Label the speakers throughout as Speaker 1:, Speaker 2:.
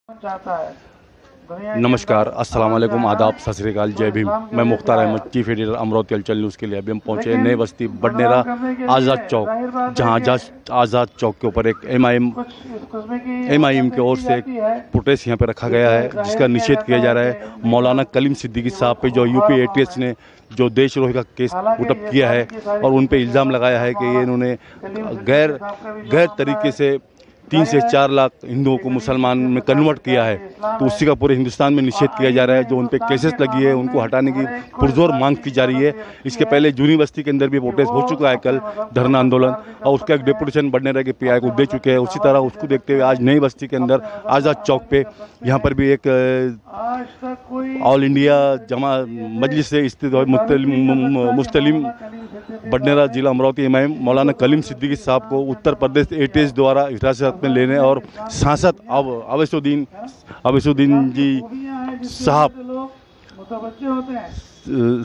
Speaker 1: चाहता है।
Speaker 2: नमस्कार, अस्सलाम वालेकुम, आदाब, सत श्री अकाल, जय भीम। मैं मुख्तार अहमद, चीफ एडिटर, अमरावती हलचल न्यूज़ के लिए। अभी हम पहुंचे नए बस्ती बडनेरा आज़ाद चौक, जहां आज़ाद चौक के ऊपर एक एमआईएम की ओर से एक प्रोटेस्ट यहां पे रखा गया है, जिसका निषेध किया जा रहा है। मौलाना कलीम सिद्दीकी साहब पे जो यूपी एटीएस ने जो देशद्रोही का केस पुटअप किया है और उन पे इल्ज़ाम लगाया है कि ये इन्होंने गैर तरीके से 3 से 4 लाख हिंदुओं को मुसलमान में कन्वर्ट किया है, तो उसी का पूरे हिंदुस्तान में निषेध किया जा रहा है। जो उन पे केसेस लगी है उनको हटाने की पुरजोर मांग की जा रही है। इसके पहले जूनी बस्ती के अंदर भी प्रोटेस्ट हो चुका है, कल धरना आंदोलन, और उसका एक डेपुटेशन बडनेरा के पीआई को दे चुके हैं। उसी तरह उसको देखते हुए आज नई बस्ती के अंदर आज़ाद चौक पे यहाँ पर भी एक ऑल इंडिया जमा मजलिस से स्थित मुस्लिम बडनेरा जिला अमरावती इमाम मौलाना कलीम सिद्दीकी साहब को उत्तर प्रदेश एटीएस द्वारा हिरासत में लेने और सांसद अवैसुद्दीन जी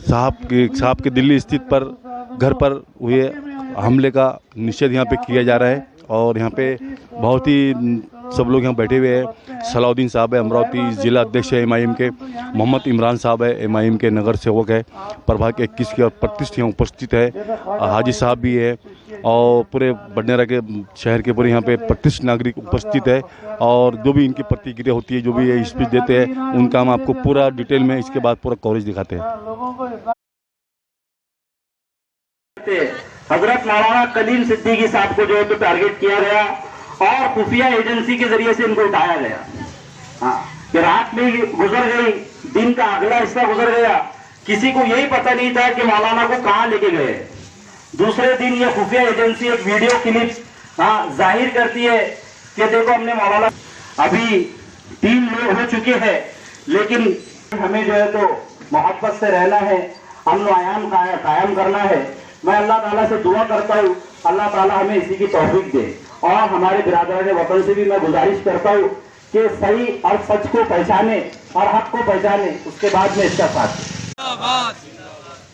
Speaker 2: साहब के दिल्ली स्थित पर घर पर हुए हमले का निषेध यहाँ पे किया जा रहा है। और यहाँ पे बहुत ही सब लोग यहाँ बैठे हुए हैं। सलाउद्दीन साहब है, अमरावती जिला अध्यक्ष है एमआईएम के। मोहम्मद इमरान साहब है, एमआईएम के नगर सेवक है। प्रभाग 21 के 35 यहाँ उपस्थित है। हाजी साहब भी है और पूरे बडनेरा के शहर के पूरे यहाँ पे 35 नागरिक उपस्थित है। और जो भी इनकी प्रतिक्रिया होती है, जो भी ये स्पीच देते हैं, उनका हम आपको पूरा डिटेल में इसके बाद पूरा कवरेज दिखाते हैं।
Speaker 3: हजरत मौलाना कलीम सिद्दीकी साहब को जो है तो टारगेट किया गया और खुफिया एजेंसी के जरिए से इनको उठाया गया। हाँ, कि रात में गुजर गई, दिन का अगला हिस्सा गुजर गया, किसी को यही पता नहीं था कि मौलाना को कहां लेके गए। दूसरे दिन ये खुफिया एजेंसी एक वीडियो क्लिप जाहिर करती है कि देखो हमने मौलाना, अभी 3 लोग हो चुके हैं, लेकिन हमें जो है तो मोहब्बत से रहना है, अमन कायम करना है। मैं अल्लाह ताला से दुआ करता हूँ, अल्लाह ताला हमें इसी की तौफीक दे। और हमारे बिरादरान वतन से भी मैं गुजारिश करता हूँ कि सही और सच को पहचाने और हक को पहचाने, उसके बाद में इसका साथ।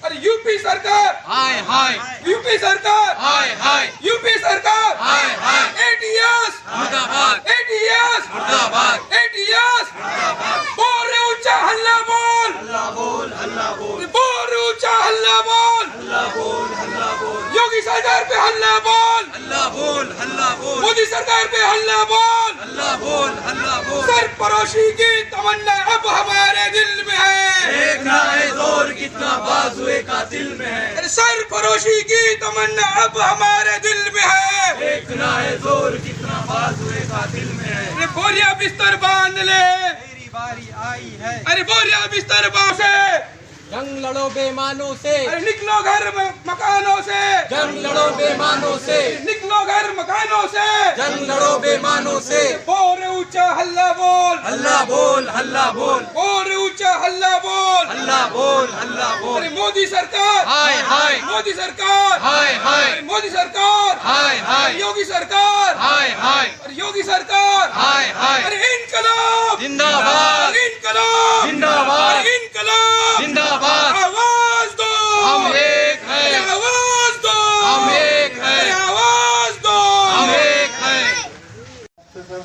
Speaker 4: अरे यूपी सरकार हाय हाय, यूपी सरकार हाय हाय, यूपी सरकार हाय हाय, एटीएस मुर्दाबाद, एटीएस मुर्दाबाद, एटीएस मुर्दाबाद। बोल ऊंचा हल्ला बोल, हल्ला बोल, हल्ला बोल, बोल ऊंचा हल्ला बोल, हल्ला बोल, हल्ला बोल। योगी सरकार पे हल्ला बोल, हल्ला बोल, हल्ला बोल। मोदी सरकार पे हल्ला बोल, हल्ला बोल, हल्ला बोल। सरफरोशी की तमन्ना अब हमारे दिल में है, देखना है जोर कितना बाजुए का दिल में है। अरे सरफरोशी की तमन्ना अब हमारे दिल में है, देखना है जोर कितना बाजुए का दिल में है। अरे बोरिया बिस्तर बांध ले, मेरी बारी आई है। अरे बोरिया बिस्तर बांध से जंग लड़ो बेमानों से, अरे निकलो घर मकानों से, जंग लड़ो बेमानों से, निकलो घर मकानों से, जंग लड़ो बेमानों से। बोल ऊंचा हल्ला बोल, हल्ला बोल, हल्ला बोल, बोल ऊंचा हल्ला बोल, हल्ला बोल, हल्ला बोल। अरे मोदी सरकार हाय हाय, मोदी सरकार हाय हाय, मोदी सरकार हाय हाय, योगी सरकार हाय हाय, योगी सरकार हाय हाय। अरे इनकलाब जिंदाबाद, इनकलाब जिंदाबाद, इनकलाब जिंदाबाद। आवाज दो, हम एक हैं, आवाज दो, हम एक हैं, आवाज दो, हम एक हैं।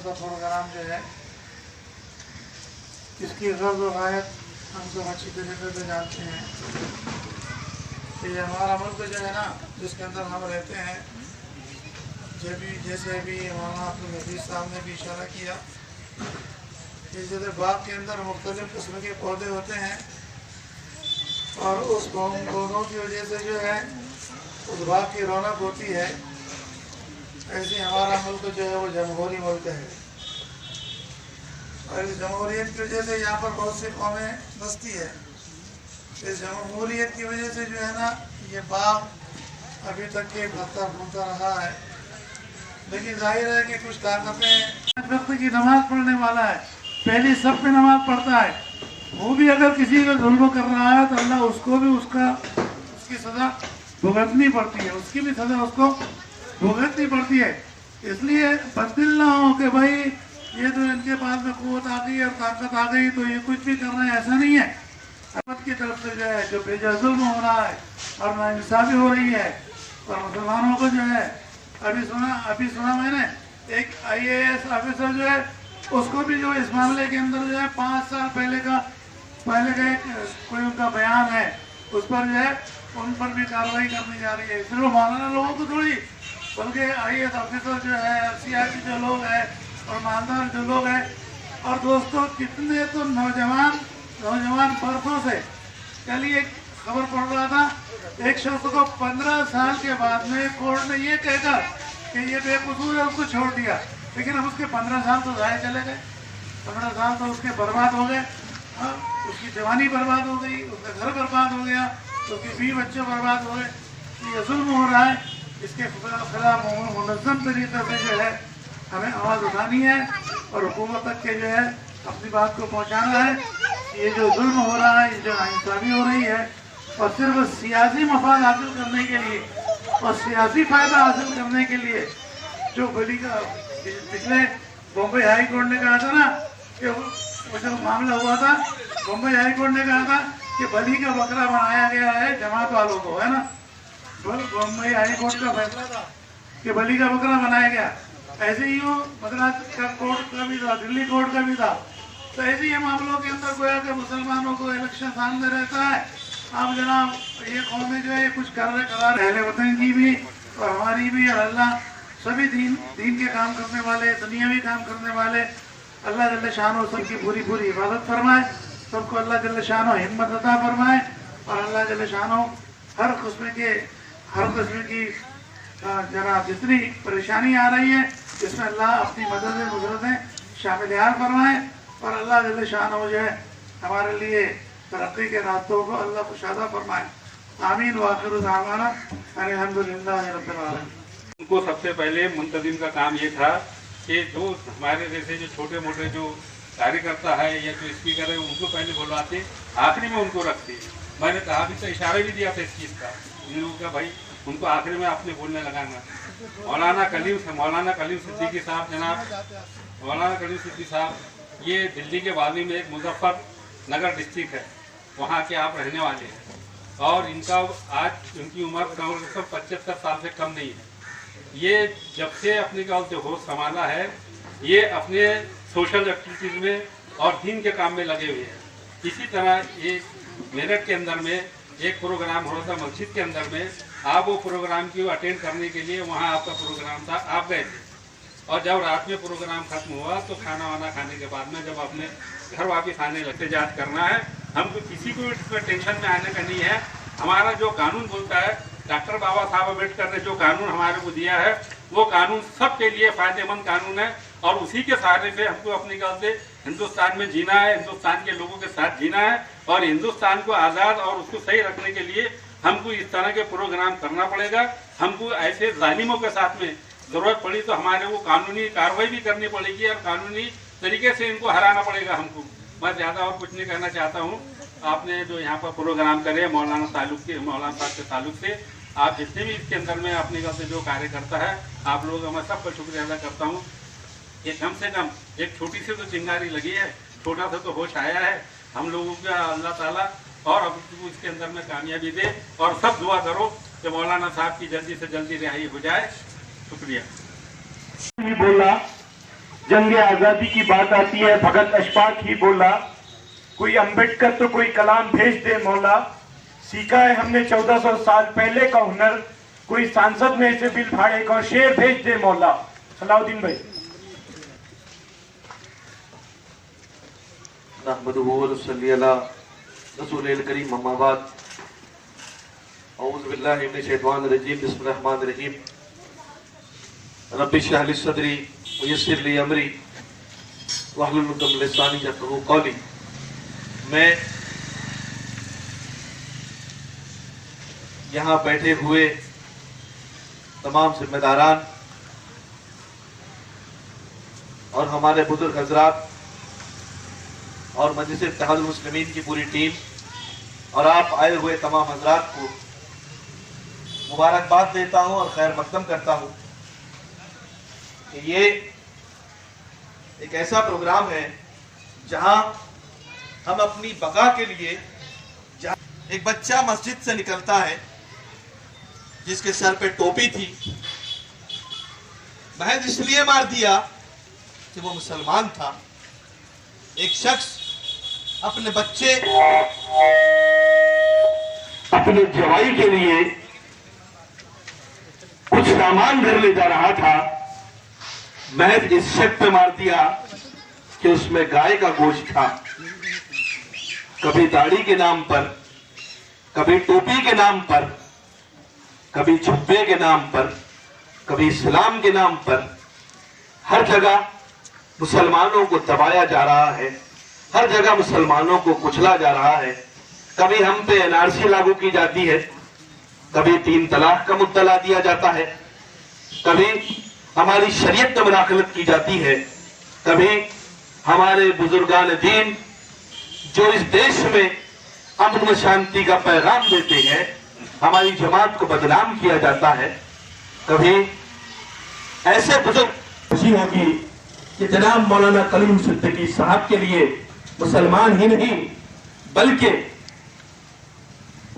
Speaker 1: का प्रोग्राम जो है, इसकी गर्द वायद हम सब अच्छी तरीके से जानते हैं कि हमारा मुल्क जो है ना, जिसके अंदर हम रहते हैं, जैसे भी मौलाना अब्दुल हफीज साहब ने भी इशारा किया, जैसे बाग के अंदर मुख्तलिफ किस्म के पौधे होते हैं और उस पौधों की वजह से जो है उस बाग की रौनक होती है। ऐसे हमारा मुल्क जो है वो जमहूरी मुल्क है और इस जमहूरियत की वजह से यहाँ पर बहुत सी कौमें बसती है। इस जमहूरियत की वजह से जो है ना, ये बाग अभी तक के फलता फूलता रहा है। लेकिन जाहिर है कि कुछ ताकतें, वक्त की नमाज पढ़ने वाला है, पहली सब पे नमाज पढ़ता है, वो भी अगर किसी का जुल्म कर रहा है तो अल्लाह उसको भी उसकी सज़ा भुगतनी पड़ती है, उसकी भी सज़ा उसको भुगतनी पड़ती है। इसलिए बददिल ना हो कि भाई ये तो इनके पास में क़ुव्वत आ गई और ताकत आ गई तो ये कुछ भी कर रहे हैं, ऐसा नहीं है। हुकूमत की तरफ से जो है जो बेजा जुल्म हो रहा है और नाइंसाफ़ी हो रही है और मुसलमानों को जो है, अभी सुना मैंने एक IAS ऑफिसर जो है उसको भी जो इस मामले के अंदर जो है 5 साल पहले का कोई उनका बयान है, उस पर जो है उन पर भी कार्रवाई करनी जा रही है। सिर्फ मौलाना लोगों को थोड़ी, बल्कि IAS ऑफिसर जो है, CRP जो लोग हैं और मालदार जो लोग हैं। और दोस्तों, कितने तो नौजवान बरसों से, कल ही एक खबर पढ़ रहा था, एक शख्स को 15 साल के बाद में कोर्ट ने ये कहकर कि ये बेकसूर है, उसको छोड़ दिया, लेकिन अब उसके 15 साल तो ज़ाया चले गए। 15 साल तो उसके बर्बाद हो गए। उसकी जवानी बर्बाद हो गई, उसका घर बर्बाद हो गया, उसके 20 बच्चे बर्बाद हो गए। ये जुल्म हो रहा है, इसके खिलाफ मुनज़्ज़म तरीके से जो है हमें आवाज़ उठानी है और हुकूमत तक के जो है अपनी बात को पहुंचाना है। ये जो जुल्म हो रहा है, ये जो नाइंसाफ़ी हो रही है, और सिर्फ सियासी मफाद हासिल करने के लिए और सियासी फ़ायदा हासिल करने के लिए जो बली का पिछले बॉम्बे हाई कोर्ट ने कहा था ना कि वो जो मामला हुआ था, बॉम्बे हाई कोर्ट ने कहा था कि बली का बकरा बनाया गया है जमात वालों को, है ना। बॉम्बे हाई कोर्ट का फैसला था कि बली का बकरा बनाया गया। ऐसे ही वो मद्रास का कोर्ट का भी था, दिल्ली कोर्ट का भी था। तो ऐसे ही मामलों के अंदर गोया कि मुसलमानों को इलेक्शन सामने रहता है। अब जनाब ये कौमें जो है कुछ कर रहे करार, अहले वतन की भी और हमारी भी, और अल्लाह सभी दीन के काम करने वाले, दुनियावी काम करने वाले, अल्लाह जल्ल शानो सबकी पूरी हिफाजत फरमाए। सबको अल्लाह जल्ल शानो हिम्मत अता फरमाए और अल्लाह जल्ल शानो हर किस्म की जनाब जितनी परेशानी आ रही है, इसमें अल्लाह अपनी मदद नुसरतें शामिल फरमाए और अल्लाह जल्ल शानो जो है हमारे लिए तरक्की के रास्तों को अल्लाह कुशादा फरमाए। आमीन व आखिर दावाना अल्हम्दुलिल्लाह रब्बिल आलमीन।
Speaker 5: उनको सबसे पहले मुंतजिम का काम ये था कि जो हमारे जैसे जो छोटे मोटे जो कार्यकर्ता है या जो स्पीकर है उनको पहले बुलवाते, आखिरी में उनको रखते। मैंने कहा भी तो इशारा भी दिया था इस चीज़ का, इन लोगों का भाई उनको आखिरी में आपने बोलने लगाना। मौलाना कलीम सिद्दीकी साहब, जनाब मौलाना कलीम सिद्दीकी साहब, ये दिल्ली के वादी में एक मुजफ्फरनगर डिस्ट्रिक्ट है, वहाँ के आप रहने वाले हैं और इनका आज उनकी उम्र कम 75 साल से कम नहीं है। ये जब से अपने गाँव से होश संभाला है, ये अपने सोशल एक्टिविटीज़ में और दीन के काम में लगे हुए हैं। इसी तरह एक मेरठ के अंदर में एक प्रोग्राम हो रहा था मस्जिद के अंदर में, आप वो प्रोग्राम की अटेंड करने के लिए वहाँ आपका प्रोग्राम था, आप गए थे। और जब रात में प्रोग्राम खत्म हुआ तो खाना वाना खाने के बाद में जब अपने घर वापस आने लगते, जांच करना है, हमको किसी को इसमें टेंशन में आने का नहीं है। हमारा जो कानून बोलता है, डॉक्टर बाबा साहब अम्बेडकर ने जो कानून हमारे को दिया है, वो कानून सबके लिए फ़ायदेमंद कानून है और उसी के सहारे से हमको अपनी गल से हिंदुस्तान में जीना है, हिंदुस्तान के लोगों के साथ जीना है और हिंदुस्तान को आज़ाद और उसको सही रखने के लिए हमको इस तरह के प्रोग्राम करना पड़ेगा। हमको ऐसे जालिमों के साथ में ज़रूरत पड़ी तो हमारे को कानूनी कार्रवाई भी करनी पड़ेगी और कानूनी तरीके से इनको हराना पड़ेगा हमको। मैं ज़्यादा और कुछ नहीं कहना चाहता हूँ। आपने जो यहाँ पर प्रोग्राम करे मौलाना साहब के ताल्लुक से, आप जितने भी इसके अंदर में अपनी गल से जो कार्य करता है, आप लोग मैं सबका शुक्रिया अदा करता हूँ। ये कम से कम एक छोटी सी तो चिंगारी लगी है, छोटा सा तो होश आया है हम लोगों का। अल्लाह ताला और अब इसके अंदर में कामयाबी दे और सब दुआ करो कि मौलाना साहब की जल्दी से जल्दी रिहाई हो जाए। शुक्रिया।
Speaker 3: ही बोला, जंग आज़ादी की बात आती है, भगत अशफाक ही बोला, कोई अम्बेडकर तो कोई कलाम भेज दे मौला, सीखा है हमने 1400 साल पहले का हुनर, कोई सांसद में से बिल फाड़े का शेर भेज दे मौला। सलाउद्दीन भाई।
Speaker 6: नहमदुहु व नसल्ली अला रसूलिल करीम, अम्मा बाद, औज़ु बिल्लाहि मिनश शैतानिर रजीम, बिस्मिल्लाहिर रहमानिर रहीम, रब्बि इश्रह ली सदरी व यस्सिर ली अमरी वहलुल उक़दतम मिन लिसानी यफ़क़हू क़ौली। मैं यहाँ बैठे हुए तमाम जिम्मेदारान और हमारे बुजुर्ग हजरात और मजलिस इत्तेहादुल मुस्लिमीन की पूरी टीम और आप आए हुए तमाम हजरात को मुबारकबाद देता हूँ और खैर मकदम करता हूँ कि ये एक ऐसा प्रोग्राम है जहाँ हम अपनी बका के लिए, एक बच्चा मस्जिद से निकलता है जिसके सर पे टोपी थी, महज इसलिए मार दिया कि वो मुसलमान था। एक शख्स अपने बच्चे,
Speaker 3: अपने जवाई के लिए कुछ सामान घर ले जा रहा था, महज इस शक पे मार दिया कि उसमें गाय का गोश्त था। कभी दाढ़ी के नाम पर, कभी टोपी के नाम पर, कभी जुब्बे के नाम पर, कभी इस्लाम के नाम पर, हर जगह मुसलमानों को दबाया जा रहा है, हर जगह मुसलमानों को कुचला जा रहा है। कभी हम पे एनआरसी लागू की जाती है, कभी 3 तलाक का मुद्दा ला दिया जाता है, कभी हमारी शरीयत में मुदाखलत की जाती है, कभी हमारे बुजुर्गान दीन जो इस देश में अमन व शांति का पैगाम देते हैं, हमारी जमात को बदनाम किया जाता है। कभी ऐसे बुजुर्ग खुशी होगी कि जनाब मौलाना कलीम सिद्दीकी साहब के लिए मुसलमान ही नहीं बल्कि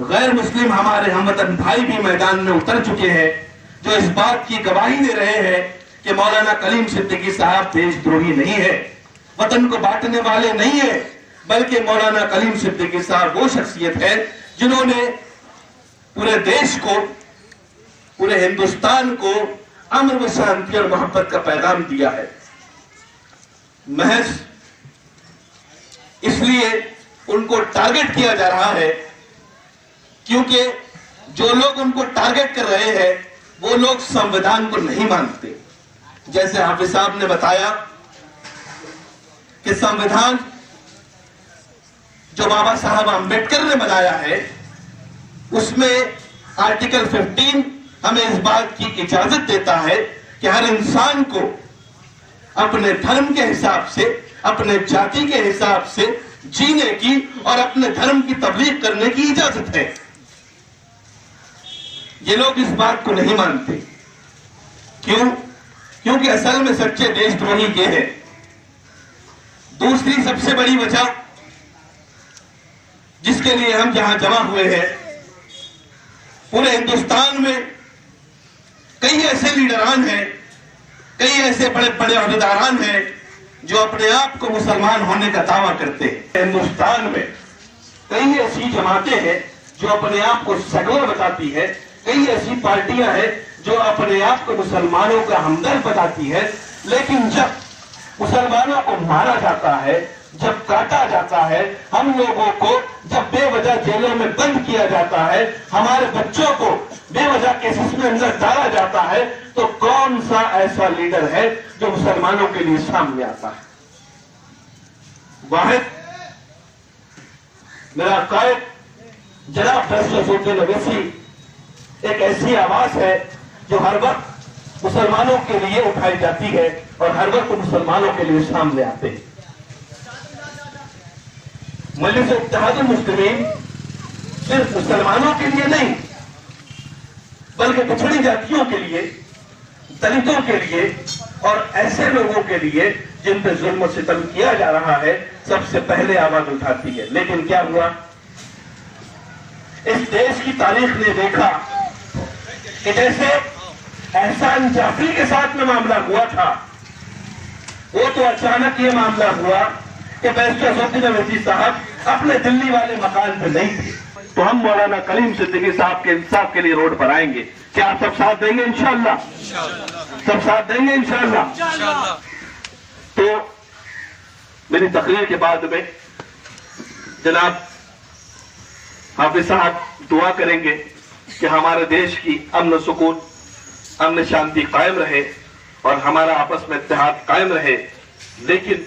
Speaker 3: गैर मुस्लिम हमारे हमवतन भाई भी मैदान में उतर चुके हैं, जो इस बात की गवाही दे रहे हैं कि मौलाना कलीम सिद्दीकी साहब देशद्रोही नहीं है, वतन को बांटने वाले नहीं है, बल्कि मौलाना कलीम सिद्दीकी साहब वो शख्सियत है जिन्होंने पूरे देश को, पूरे हिंदुस्तान को अमन व शांति और मोहब्बत का पैगाम दिया है। महज इसलिए उनको टारगेट किया जा रहा है क्योंकि जो लोग उनको टारगेट कर रहे हैं वो लोग संविधान को नहीं मानते। जैसे हाफिज साहब ने बताया कि संविधान जो बाबा साहब अम्बेडकर ने बनाया है उसमें आर्टिकल 15 हमें इस बात की इजाजत देता है कि हर इंसान को अपने धर्म के हिसाब से, अपने जाति के हिसाब से जीने की और अपने धर्म की तबलीग करने की इजाजत है। ये लोग इस बात को नहीं मानते। क्यों? क्योंकि असल में सच्चे देशद्रोही ये है। दूसरी सबसे बड़ी वजह जिसके लिए हम जहां जमा हुए हैं, पूरे हिंदुस्तान में कई ऐसे लीडरान हैं, कई ऐसे बड़े बड़े अहदेदारान हैं जो अपने आप को मुसलमान होने का दावा करते हैं। हिंदुस्तान में कई ऐसी जमातें हैं जो अपने आप को सेकुलर बताती है, कई ऐसी पार्टियां हैं जो अपने आप को मुसलमानों का हमदर्द बताती है, लेकिन जब मुसलमानों को मारा जाता है, जब काटा जाता है, हम लोगों को जब बेवजह जेलों में बंद किया जाता है, हमारे बच्चों को बेवजह केसेस में अंदर डाला जाता है, तो कौन सा ऐसा लीडर है जो मुसलमानों के लिए सामने आता है? वाहिद मेरा कायद जनाब फैसलासुद्दीन अवैसी एक ऐसी आवाज है जो हर वक्त मुसलमानों के लिए उठाई जाती है और हर वक्त मुसलमानों के लिए सामने आते हैं। मजलिस इत्तेहादुल मुस्लिमीन सिर्फ मुसलमानों के लिए नहीं बल्कि पिछड़ी जातियों के लिए, दलितों के लिए और ऐसे लोगों के लिए जिन पे जुल्म सितम किया जा रहा है, सबसे पहले आवाज उठाती है। लेकिन क्या हुआ? इस देश की तारीख ने देखा कि जैसे एहसान जाफरी के साथ में मामला हुआ था, वो तो अचानक ये मामला हुआ कि फैसलासुद्दीन अवैसी साहब अपने दिल्ली वाले मकान पे नहीं थे, तो हम मौलाना कलीम सिद्दीकी साहब के इंसाफ के लिए रोड पर आएंगे। क्या आप सब साथ देंगे? इंशाअल्लाह सब साथ देंगे इंशाअल्लाह। तो मेरी तकरीर के बाद में जनाब हाफिज साहब दुआ करेंगे कि हमारे देश की अमन सुकून, अमन शांति कायम रहे और हमारा आपस में इत्तेहाद कायम रहे। लेकिन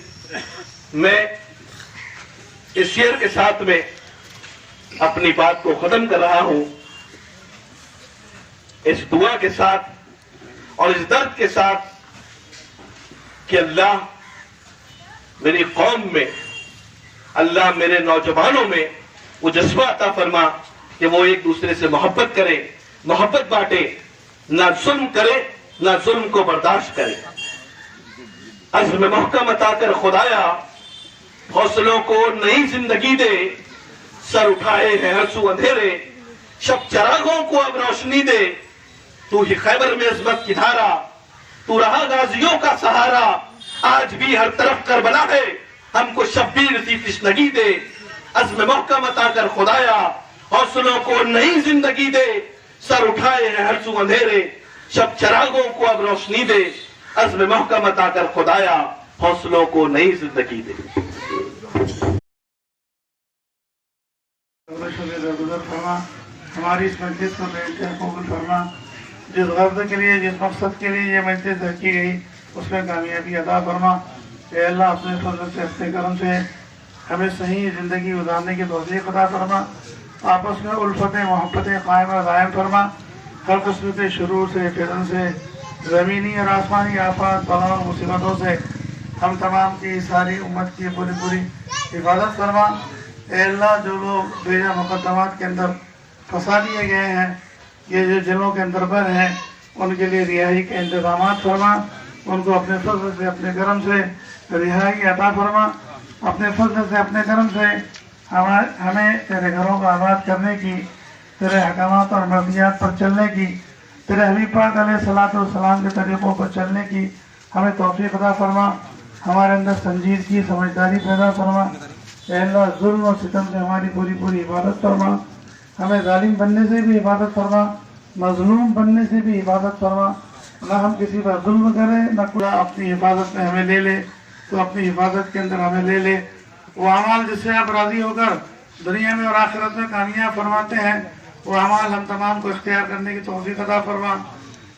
Speaker 3: मैं इस शेर के साथ में अपनी बात को खत्म कर रहा हूं, इस दुआ के साथ और इस दर्द के साथ कि अल्लाह मेरी कौम में, अल्लाह मेरे नौजवानों में वो जज्बा अता फरमा कि वो एक दूसरे से मोहब्बत करे, मोहब्बत बांटे, ना जुल्म करे, ना जुल्म को बर्दाश्त करे। अज़्म मुहकम अता कर खुदाया, हौसलों को नई जिंदगी दे, सर उठाए हैं हर सू अंधेरे, शब चरागों को अब रोशनी दे, तू ही खैबर में अज़मत की धारा, तू रहा गाजियों का सहारा,
Speaker 6: आज भी हर तरफ करबला है, हमको शब्बीर सी तशनगी दे, अज़्म महकम अता कर खुदाया, हौसलों को नई जिंदगी दे, सर उठाए हैं हर सू अंधेरे, शब चरागों को अब रोशनी दे, अज़्म महकम अता कर खुदाया, हौसलों को नई जिंदगी दे।
Speaker 1: हमारी इस मस्जिद को कबूल फरमा, जिस गर्द के लिए, जिस मकसद के लिए ये मस्जिद रखी गई उसमें कामयाबी अदा फरमा। ए अल्लाह, अपने फजल से, अपने करम से हमें सही ज़िंदगी गुजारने की तौफीक अता फरमा। आपस में उल्फतें मोहब्बतें कायम और दायम फरमा। हर किस्म के शुरूर से, फितन से, ज़मीनी और आसमानी आफात, बला और मुसीबतों से हम तमाम की, सारी उम्मत की पूरी पूरी हिफाजत फरमा। ए अल्लाह, जो लोग बेजा मुकद्दमात के अंदर फंसा दिए गए हैं, ये जो जेलों के अंदर बंद हैं, उनके लिए रिहाई के इंतजाम फरमा। उनको अपने फजल से, अपने करम से रिहाई अता फरमा। अपने फजल से, अपने करम से हमें तेरे घरों को आबाद करने की, तेरे हकामात और मर्जियात पर चलने की, तेरे हबीब पाक अलैहिस्सलाम के तरीक़ों पर चलने की हमें तौफीक अता फरमा। हमारे अंदर संजीदगी, समझदारी पैदा फरमा। ए अल्लाह, जुल्म और सितम से हमारी पूरी पूरी हिफाजत फरमा। हमें जालिम बनने से भी हिफाजत फरमा, मजलूम बनने से भी हिफाजत फरमा। न हम किसी पर जुल्म करें, न खुदा अपनी हिफाजत में हमें ले ले, तो अपनी हिफाजत के अंदर हमें ले ले। वो अमाल जिससे आप राज़ी होकर दुनिया में और आखिरत में कामयाब फरमाते हैं, वो अमाल हम तमाम को इख्तियार करने की तौफीक अता फरमा।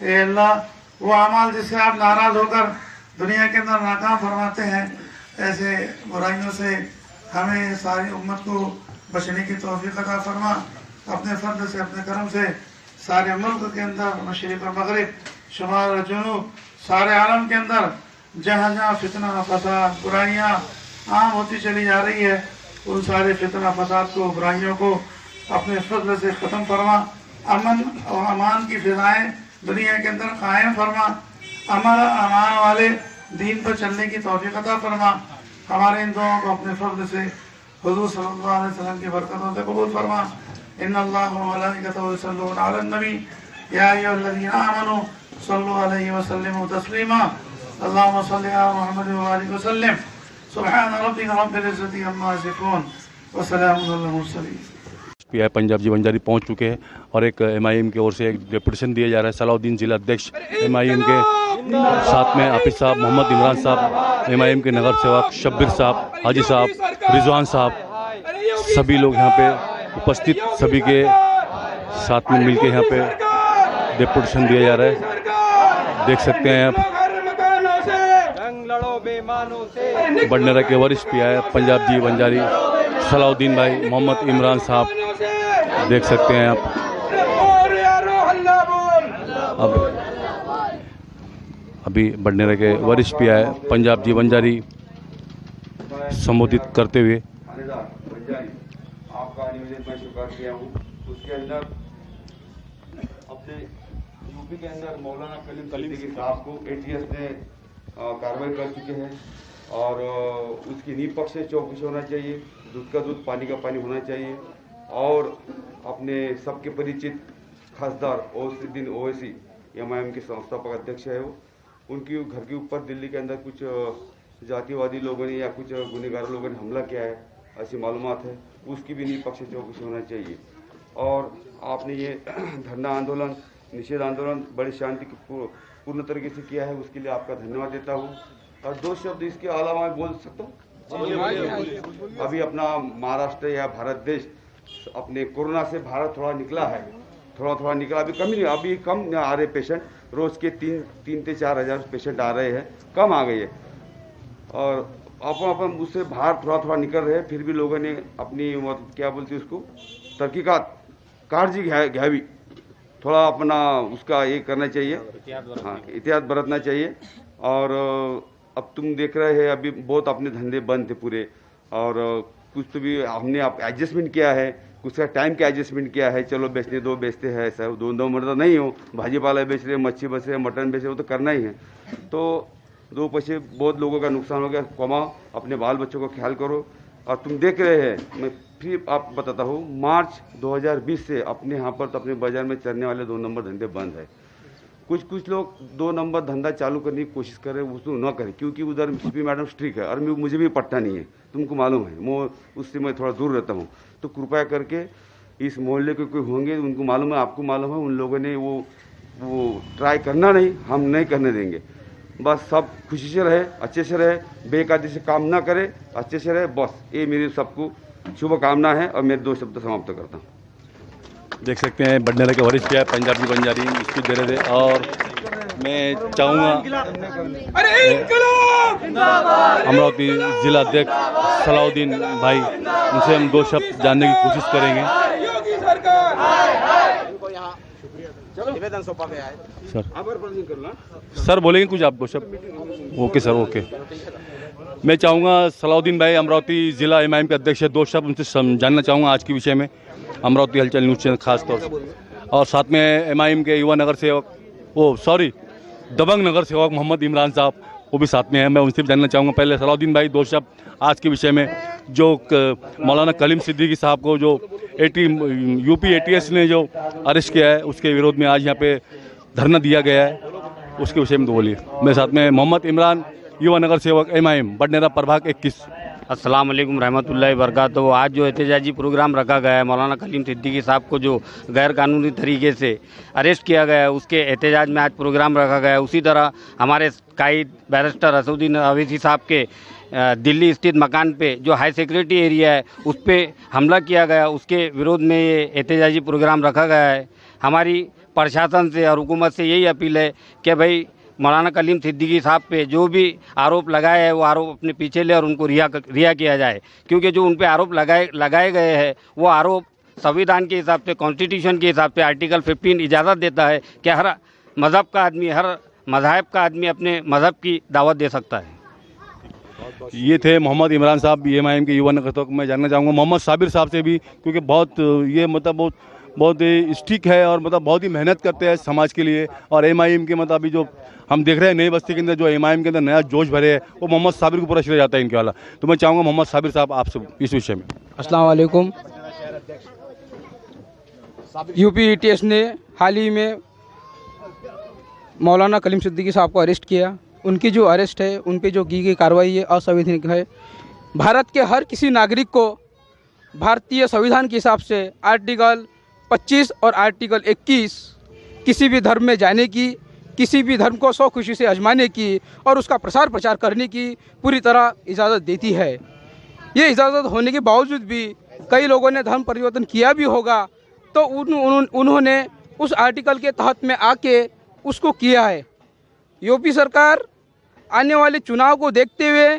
Speaker 1: ए अल्लाह, वो अमाल जिससे आप नाराज़ होकर दुनिया के अंदर नाकाम फरमाते हैं, ऐसे बुराइयों से हमें सारी उम्मत को बचने की तौफीक अता फरमा। अपने फर्द से, अपने करम से सारे मुल्क के अंदर, मशरिक़ और मगरिब, शुमाल और जुनूब, सारे आलम के अंदर जहाँ जहाँ फितना, फसाद, बुराइयाँ आम होती चली जा रही है, उन सारे फितना, फसाद को, बुराइयों को अपने फजल से ख़त्म फरमा। अमन और अमान की फ़िज़ाएँ दुनिया के अंदर कायम फरमा। अमन अमान वाले दीन पर चलने की तौफीक अता फरमा। हमारे इन दुआओं को अपने फजल से हुज़ूर सल्लल्लाहु अलैहि वसल्लम की बरकतों से कबूल फरमा। इन्नल्लाह व मलाइकतहु युसल्लूना अलन नबी या अय्युहल्लज़ीना आमनू सल्लु अलैहि व सल्लिमू तस्लीमा। अल्लाहुम्मा सल्लि अला मुहम्मद व आलिहि व सल्लिम। सुब्हान रब्बिका रब्बिल इज़्ज़ति अम्मा यसिफून व सलामुन अलल मुरसलीन।
Speaker 2: पीआई पंजाब जी बंजारी पहुंच चुके हैं और एक एमआईएम की ओर से एक डेपुटेशन दिया जा रहा है। सलाउद्दीन जिला अध्यक्ष एमआईएम के, साथ में हाफिज साहब, मोहम्मद इमरान साहब, एमआईएम के नगर सेवक शब्बीर साहब, हाजी साहब, रिजवान साहब, सभी लोग यहाँ पे उपस्थित, सभी के साथ में मिलकर यहाँ पे डेपुटेशन दिया जा रहा है। देख सकते हैं आप बडनेरा के वरिष्ठ पीआई पंजाब जी बंजारी सलाउद्दीन भाई, मोहम्मद इमरान साहब, देख सकते हैं आप। अभी बडनेरा के वरिष्ठ पीआई पंजाब जी बंजारी संबोधित करते हुए
Speaker 7: आपका निवेदन मैं स्वीकार किया हूँ। उसके अंदर अपने यूपी के अंदर मौलाना कलीम सिद्दीकी साहब को एटीएस ने कार्रवाई कर चुके हैं और उसकी निष्पक्ष से चौकसी होना चाहिए, दूध का दूध, पानी का पानी होना चाहिए। और अपने सबके परिचित खासदार औसुद्दीन ओवैसी एमआईएम के संस्थापक अध्यक्ष है, वो उनकी घर के ऊपर दिल्ली के अंदर कुछ जातिवादी लोगों ने या कुछ गुनहगार लोगों ने हमला किया है, ऐसी मालूमात है। उसकी भी निष्पक्ष चौकसी होना चाहिए। और आपने ये धरना आंदोलन, निषेध आंदोलन बड़ी शांति पूर्ण तरीके से किया है, उसके लिए आपका धन्यवाद देता हूँ। और दो शब्द इसके अलावा मैं बोल सकता हूँ। अभी अपना महाराष्ट्र या भारत देश अपने कोरोना से भारत थोड़ा निकला है, थोड़ा निकला, अभी कम नहीं, अभी कम आ रहे पेशेंट, रोज के 3 से 4 हज़ार पेशेंट आ रहे हैं, कम आ गई है। और अपन उससे बाहर थोड़ा निकल रहे हैं, फिर भी लोगों ने अपनी क्या बोलते हैं उसको, तहकीकात, काळजी घ्यावी, थोड़ा अपना उसका ये करना चाहिए, हाँ, एहतियात बरतना चाहिए। और अब तुम देख रहे हैं अभी बहुत अपने धंधे बंद थे पूरे, और कुछ तो भी हमने एडजस्टमेंट किया है, कुछ का टाइम का एडजस्टमेंट किया है, चलो बेचने दो, बेचते हैं, ऐसा दो मतलब नहीं हो, भाजी पाला बेच रहे, मच्छी बेच रहे, मटन बेच रहे, वो तो करना ही है। तो 2 पैसे बहुत लोगों का नुकसान हो गया, कमाओ, अपने बाल बच्चों का ख्याल करो। और तुम देख रहे हैं, मैं फिर आप बताता हूँ, मार्च 2020 से अपने यहाँ पर तो अपने बाजार में चलने वाले 2 नंबर धंधे बंद है। कुछ लोग 2 नंबर धंधा चालू करने की कोशिश कर रहे हैं, उसको ना करें, क्योंकि उधर सीपी मैडम स्ट्रिक्ट है और मुझे भी पट्टा नहीं है, तुमको मालूम है, उससे मैं थोड़ा दूर रहता हूँ। तो कृपया करके इस मोहल्ले के कोई होंगे, उनको मालूम है, आपको मालूम है, उन लोगों ने वो ट्राई करना नहीं, हम नहीं करने देंगे। बस सब खुशी से रहे, अच्छे से रहे, बेकायदे से काम ना करे, अच्छे से रहे, बस ये मेरी सबको शुभकामना है और मैं 2 शब्द समाप्त करता हूँ।
Speaker 2: देख सकते हैं बडनेरा के वरिष्ठ क्या पंजाबी बंजारी स्पीच दे रहे थे और मैं चाहूँगा अमरावती जिला अध्यक्ष सलाउद्दीन भाई, उनसे हम 2 शब्द जानने की कोशिश करेंगे।
Speaker 4: योगी सरकार
Speaker 8: निवेदन सौंपा गया है।
Speaker 2: सर बोलेंगे कुछ आप 2 शब्द? Okay sir, okay. मैं चाहूँगा सलाउद्दीन भाई अमरावती जिला एमआईएम के अध्यक्ष है, 2 शब्द उनसे जानना चाहूँगा आज के विषय में, अमरावती हलचल न्यूज़ चैनल खास तौर से, और साथ में एमआईएम के युवा नगर सेवक दबंग नगर सेवक मोहम्मद इमरान साहब, वो भी साथ में है, मैं उनसे भी जानना चाहूँगा। पहले सलाउद्दीन भाई 2 शब्द आज के विषय में, जो मौलाना कलीम सिद्दीकी साहब को जो यूपी एटीएस ने जो अरेस्ट किया है, उसके विरोध में आज यहाँ पे धरना दिया गया है, उसके विषय में तो बोलिए। मेरे साथ में मोहम्मद इमरान, युवा नगर सेवक एमआईएम बडनेरा प्रभाग 21।
Speaker 8: अस्सलाम वालेकुम रहमतुल्लाहि वबरकातुहू। आज जो एहतजाजी प्रोग्राम रखा गया है, मौलाना कलीम सिद्दीकी साहब को जो गैर कानूनी तरीके से अरेस्ट किया गया है, उसके एहतजाज में आज प्रोग्राम रखा गया है। उसी तरह हमारे कायद बैरिस्टर असदुद्दीन अवैसी साहब के दिल्ली स्थित मकान पे जो हाई सिक्योरिटी एरिया है, उस पर हमला किया गया, उसके विरोध में ये एहतजाजी प्रोग्राम रखा गया है। हमारी प्रशासन से और हुकूमत से यही अपील है कि भाई मौलाना कलीम सिद्दीकी साहब पे जो भी आरोप लगाए हैं, वो आरोप अपने पीछे ले और उनको रिहा किया जाए, क्योंकि जो उन पे आरोप लगाए गए हैं, वो आरोप संविधान के हिसाब से, कॉन्स्टिट्यूशन के हिसाब से आर्टिकल 15 इजाज़त देता है कि हर मज़हब का आदमी, हर मज़हब का आदमी अपने मज़हब की दावत दे सकता है।
Speaker 2: ये थे मोहम्मद इमरान साहब, एमआईएम के युवा नगर सेवक। मैं जानना चाहूँगा मोहम्मद साबिर साहब से भी, क्योंकि बहुत ये मतलब बहुत स्टिक है और मतलब बहुत ही मेहनत करते हैं समाज के लिए, और एमआईएम के मतलब अभी जो हम देख रहे हैं नई बस्ती के अंदर जो एमआईएम के अंदर नया जोश भरे है, वो मोहम्मद साबिर को पूरा श्रेय जाता है इनके वाला। तो मैं चाहूँगा मोहम्मद साबिर साहब आपसे इस विषय में।
Speaker 9: अस्सलाम वालेकुम। यूपी एटीएस ने हाल ही में मौलाना कलीम सिद्दीकी साहब को अरेस्ट किया। उनकी जो अरेस्ट है, उन पे जो की गई कार्रवाई है, असंवैधानिक है। भारत के हर किसी नागरिक को भारतीय संविधान के हिसाब से आर्टिकल 25 और आर्टिकल 21 किसी भी धर्म में जाने की, किसी भी धर्म को स्वखुशी से आजमाने की और उसका प्रसार प्रचार करने की पूरी तरह इजाज़त देती है। ये इजाज़त होने के बावजूद भी कई लोगों ने धर्म परिवर्तन किया भी होगा, तो उन्होंने उस आर्टिकल के तहत में आके उसको किया है। यूपी सरकार आने वाले चुनाव को देखते हुए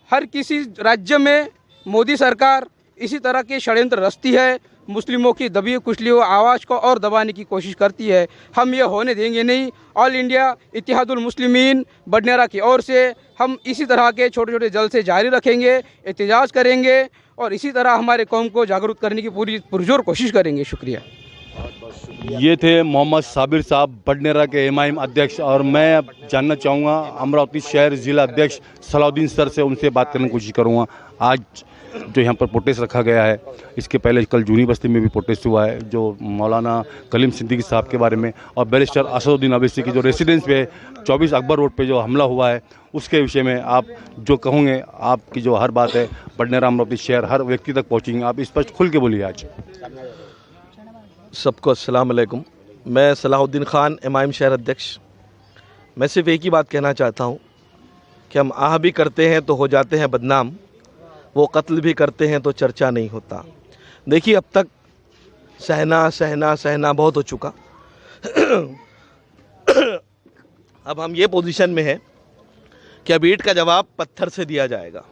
Speaker 9: हर किसी राज्य में मोदी सरकार इसी तरह के षड्यंत्र रचती है, मुस्लिमों की दबी कुचली हुई आवाज़ को और दबाने की कोशिश करती है। हम ये होने देंगे नहीं। ऑल इंडिया इत्तेहादुल मुस्लिमीन बडनेरा की ओर से हम इसी तरह के छोटे छोटे जलसे जारी रखेंगे, एहतजाज करेंगे और इसी तरह हमारे कौम को जागरूक करने की पूरी पुरजोर कोशिश करेंगे। शुक्रिया।
Speaker 2: ये थे मोहम्मद साबिर साहब बडनेरा के एमआईएम अध्यक्ष, और मैं जानना चाहूँगा अमरावती शहर जिला अध्यक्ष सलाउद्दीन सर से, उनसे बात करने की कोशिश करूँगा। आज जो यहाँ पर प्रोटेस्ट रखा गया है, इसके पहले कल जूनी बस्ती में भी प्रोटेस्ट हुआ है, जो मौलाना कलीम सिद्दीकी साहब के बारे में, और बैरिस्टर असदुद्दीन अवैसी की जो रेसिडेंस पे 24 अकबर रोड पे जो हमला हुआ है, उसके विषय में आप जो कहोगे, आपकी जो हर बात है बडनेरा अमरावती शहर हर व्यक्ति तक पहुँचेंगे, आप स्पष्ट खुल के बोलिए। आज
Speaker 6: सबको अस्सलाम वालेकुम। मैं सलाहुद्दीन खान एमआईएम शहर अध्यक्ष। मैं सिर्फ एक ही बात कहना चाहता हूँ कि हम आह भी करते हैं तो हो जाते हैं बदनाम, वो कत्ल भी करते हैं तो चर्चा नहीं होता। देखिए, अब तक सहना सहना सहना बहुत हो चुका। अब हम ये पोजीशन में हैं कि अब ईंट का जवाब पत्थर से दिया जाएगा।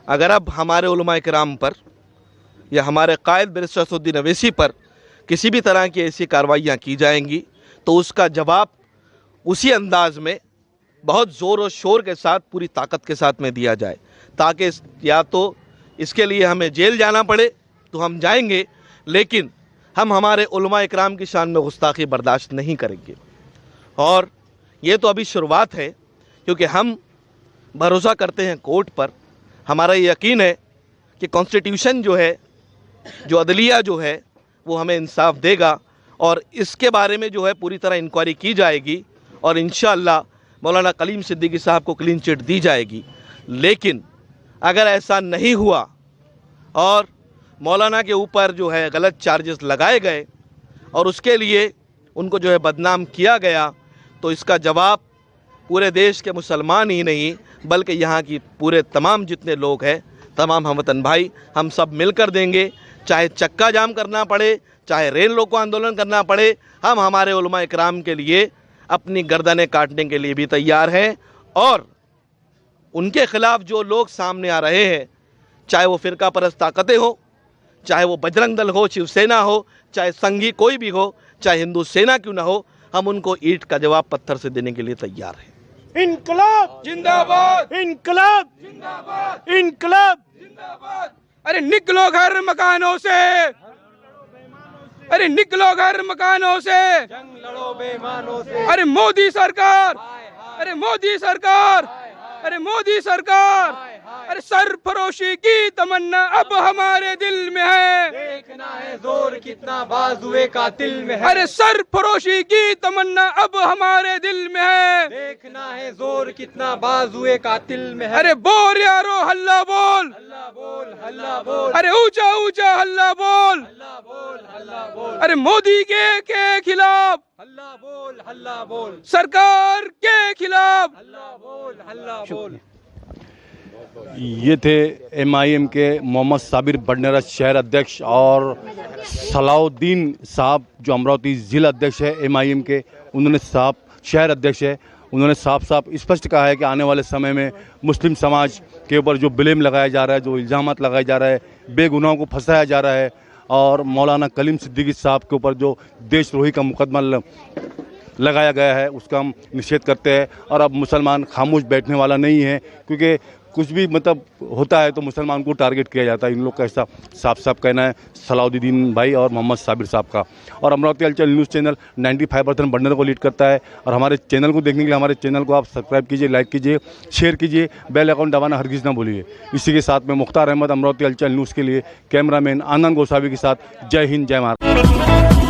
Speaker 6: अगर अब हमारे उलमा किराम पर या हमारे कायद बैरिस्टर असदुद्दीन अवैसी पर किसी भी तरह की ऐसी कार्रवाइयाँ की जाएंगी, तो उसका जवाब उसी अंदाज में बहुत ज़ोर और शोर के साथ, पूरी ताकत के साथ में दिया जाए, ताकि या तो इसके लिए हमें जेल जाना पड़े तो हम जाएंगे, लेकिन हम हमारे उलमा इकराम की शान में गुस्ताखी बर्दाश्त नहीं करेंगे। और ये तो अभी शुरुआत है, क्योंकि हम भरोसा करते हैं कोर्ट पर। हमारा ये यकीन है कि कॉन्स्टिट्यूशन जो है, जो अदलिया जो है, वो हमें इंसाफ देगा और इसके बारे में जो है पूरी तरह इंक्वायरी की जाएगी और इंशाअल्लाह मौलाना कलीम सिद्दीकी साहब को क्लीन चिट दी जाएगी। लेकिन अगर ऐसा नहीं हुआ और मौलाना के ऊपर जो है गलत चार्जेस लगाए गए और उसके लिए उनको जो है बदनाम किया गया, तो इसका जवाब पूरे देश के मुसलमान ही नहीं बल्कि यहाँ की पूरे तमाम जितने लोग हैं, तमाम हमवतन भाई, हम सब मिलकर देंगे। चाहे चक्का जाम करना पड़े, चाहे रेल रोको आंदोलन करना पड़े, हम हमारे उलमा इकराम के लिए अपनी गर्दनें काटने के लिए भी तैयार हैं। और उनके ख़िलाफ़ जो लोग सामने आ रहे हैं, चाहे वो फ़िरका परस्त ताकतें हो, चाहे वो बजरंग दल हो, शिवसेना हो, चाहे संघी कोई भी हो, चाहे हिंदू सेना क्यों ना हो, हम उनको ईंट का जवाब पत्थर से देने के लिए तैयार हैं।
Speaker 4: इनकलाब जिंदाबाद, इनकलाब जिंदाबाद, इनकलाब जिंदाबाद। अरे निकलो घर मकानों से, अरे निकलो घर मकानों से, जंग लड़ो बेईमानों से। अरे मोदी सरकार, अरे मोदी सरकार, अरे मोदी सरकार, अरे सरफरोशी की तमन्ना अब हमारे दिल में है, देखना है जोर कितना बाजुए कातिल में है। अरे सरफरोशी की तमन्ना अब हमारे दिल में है, देखना है जोर कितना बाजुए कातिल में है। अरे बोल यारो हल्ला बोल, हल्ला बोल, हल्ला बोल। अरे ऊंचा ऊंचा हल्ला बोल, हल्ला बोल, हल्ला बोल। अरे मोदी के खिलाफ हल्ला बोल, हल्ला बोल। सरकार के खिलाफ हल्ला बोल, हल्ला बोल।
Speaker 2: ये थे MIM के मोहम्मद साबिर बडनेरा शहर अध्यक्ष और सलाउद्दीन साहब जो अमरावती ज़िला अध्यक्ष है MIM के, उन्होंने साफ शहर अध्यक्ष है, उन्होंने साफ साफ स्पष्ट कहा है कि आने वाले समय में मुस्लिम समाज के ऊपर जो ब्लेम लगाया जा रहा है, जो इल्ज़ामात लगाए जा रहा है, बेगुनाहों को फंसाया जा रहा है और मौलाना कलीम सिद्दीकी साहब के ऊपर जो देशद्रोही का मुकदमा लगाया गया है उसका हम निषेध करते हैं। और अब मुसलमान खामोश बैठने वाला नहीं है, क्योंकि कुछ भी मतलब होता है तो मुसलमान को टारगेट किया जाता है। इन लोग का ऐसा साफ साफ कहना है सलाउद्दीन भाई और मोहम्मद साबिर साहब का। और अमरावती हलचल न्यूज़ चैनल 95% बडनेरा को लीड करता है। और हमारे चैनल को देखने के लिए हमारे चैनल को आप सब्सक्राइब कीजिए, लाइक कीजिए, शेयर कीजिए, बेल आइकन दबाना हरगिज़ ना भूलिए। इसी के साथ में मुख्तार अहमद, अमरावती हलचल न्यूज़ के लिए कैमरामैन आनंद गोसावी के साथ, जय हिंद, जय महाराष्ट्र।